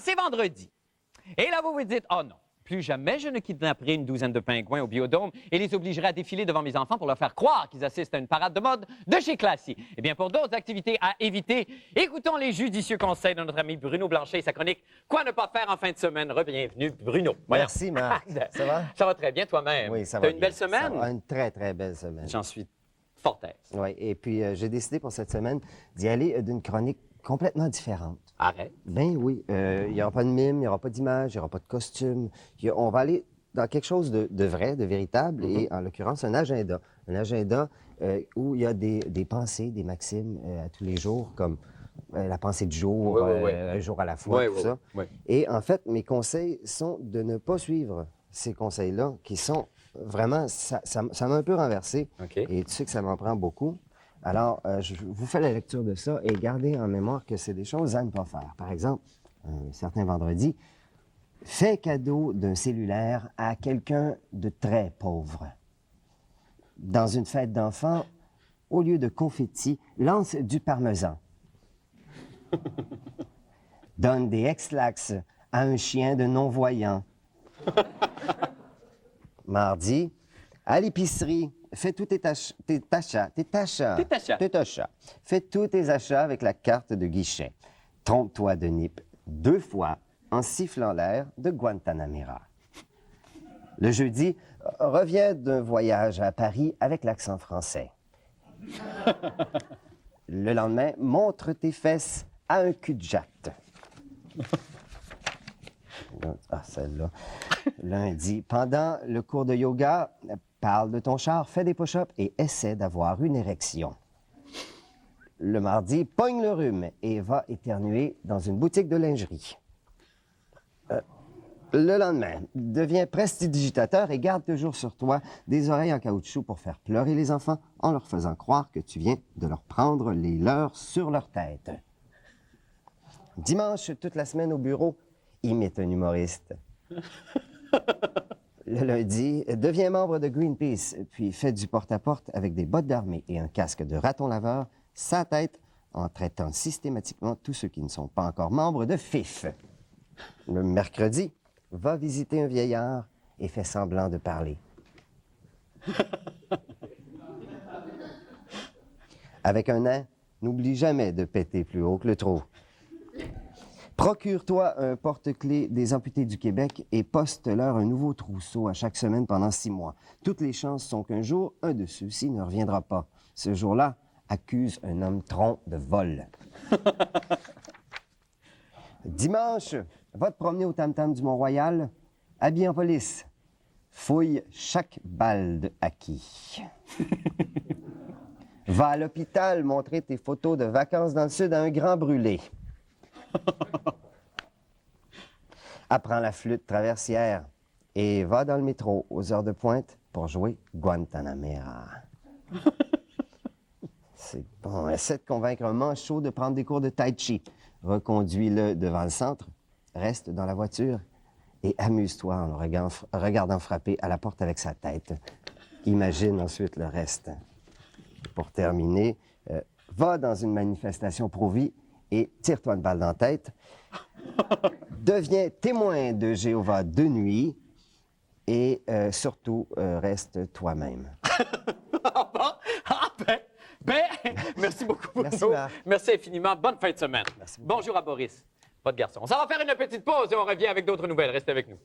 C'est vendredi. Et là, vous vous dites, oh non, plus jamais je ne kidnapperai une douzaine de pingouins au biodôme et les obligerai à défiler devant mes enfants pour leur faire croire qu'ils assistent à une parade de mode de chez Classy. Eh bien, pour d'autres activités à éviter, écoutons les judicieux conseils de notre ami Bruno Blanchet et sa chronique « Quoi ne pas faire en fin de semaine ». Bienvenue, Bruno. Voyons. Merci, Marc. Ça va? Ça va très bien toi-même. Oui, ça va T'as une bien. belle semaine? Ça va, une très, très belle semaine. J'en suis fort aise. Oui, et puis j'ai décidé pour cette semaine d'y aller d'une chronique complètement différente. Arrête. Ben oui, il n'y aura pas de mime, il n'y aura pas d'image, il n'y aura pas de costume. On va aller dans quelque chose de vrai, de véritable, et en l'occurrence, un agenda. Un agenda où il y a des pensées, des maximes à tous les jours, comme la pensée du jour, un jour à la fois, tout ça. Oui. Et en fait, mes conseils sont de ne pas suivre ces conseils-là, qui sont vraiment, ça m'a un peu renversé. OK. Et tu sais que ça m'en prend beaucoup. Alors, je vous fais la lecture de ça et gardez en mémoire que c'est des choses à ne pas faire. Par exemple, un certain vendredi, fais cadeau d'un cellulaire à quelqu'un de très pauvre. Dans une fête d'enfants, au lieu de confettis, lance du parmesan. Donne des ex-lax à un chien de non-voyant. Mardi, à l'épicerie, fais tous tes achats. Fais tous tes achats avec la carte de guichet. Trompe-toi de NIP 2 fois en sifflant l'air de Guantanamera. Le jeudi, reviens d'un voyage à Paris avec l'accent français. Le lendemain, montre tes fesses à un cul-de-jatte. Ah, celle-là. Lundi, pendant le cours de yoga, parle de ton char, fais des push-ups et essaie d'avoir une érection. Le mardi, pogne le rhume et va éternuer dans une boutique de lingerie. Le lendemain, deviens prestidigitateur et garde toujours sur toi des oreilles en caoutchouc pour faire pleurer les enfants en leur faisant croire que tu viens de leur prendre les leurs sur leur tête. Dimanche, toute la semaine au bureau, imite un humoriste. Le lundi, deviens membre de Greenpeace, puis fais du porte-à-porte avec des bottes d'armée et un casque de raton laveur, sa tête, en traitant systématiquement tous ceux qui ne sont pas encore membres de FIF. Le mercredi, va visiter un vieillard et fais semblant de parler. Avec un nain, n'oublie jamais de péter plus haut que le trou. Procure-toi un porte-clés des amputés du Québec et poste-leur un nouveau trousseau à chaque semaine pendant 6 mois. Toutes les chances sont qu'un jour, un de ceux-ci ne reviendra pas. Ce jour-là, accuse un homme tronc de vol. Dimanche, va te promener au tam-tam du Mont-Royal, habillé en police. Fouille chaque balle de acquis. Va à l'hôpital montrer tes photos de vacances dans le sud à un grand brûlé. Apprends la flûte traversière et va dans le métro aux heures de pointe pour jouer Guantanamera. C'est bon. Essaie de convaincre un manchot de prendre des cours de tai chi. Reconduis-le devant le centre, reste dans la voiture et amuse-toi en le regardant frapper à la porte avec sa tête. Imagine ensuite le reste. Pour terminer, va dans une manifestation pro-vie et tire-toi une balle dans la tête. Deviens témoin de Jéhovah de nuit et surtout, reste toi-même. Merci beaucoup, Bruno. Merci, Marc. Merci infiniment. Bonne fin de semaine. Merci beaucoup. Bonjour à Boris. Pas de garçon. On s'en va faire une petite pause et on revient avec d'autres nouvelles. Restez avec nous.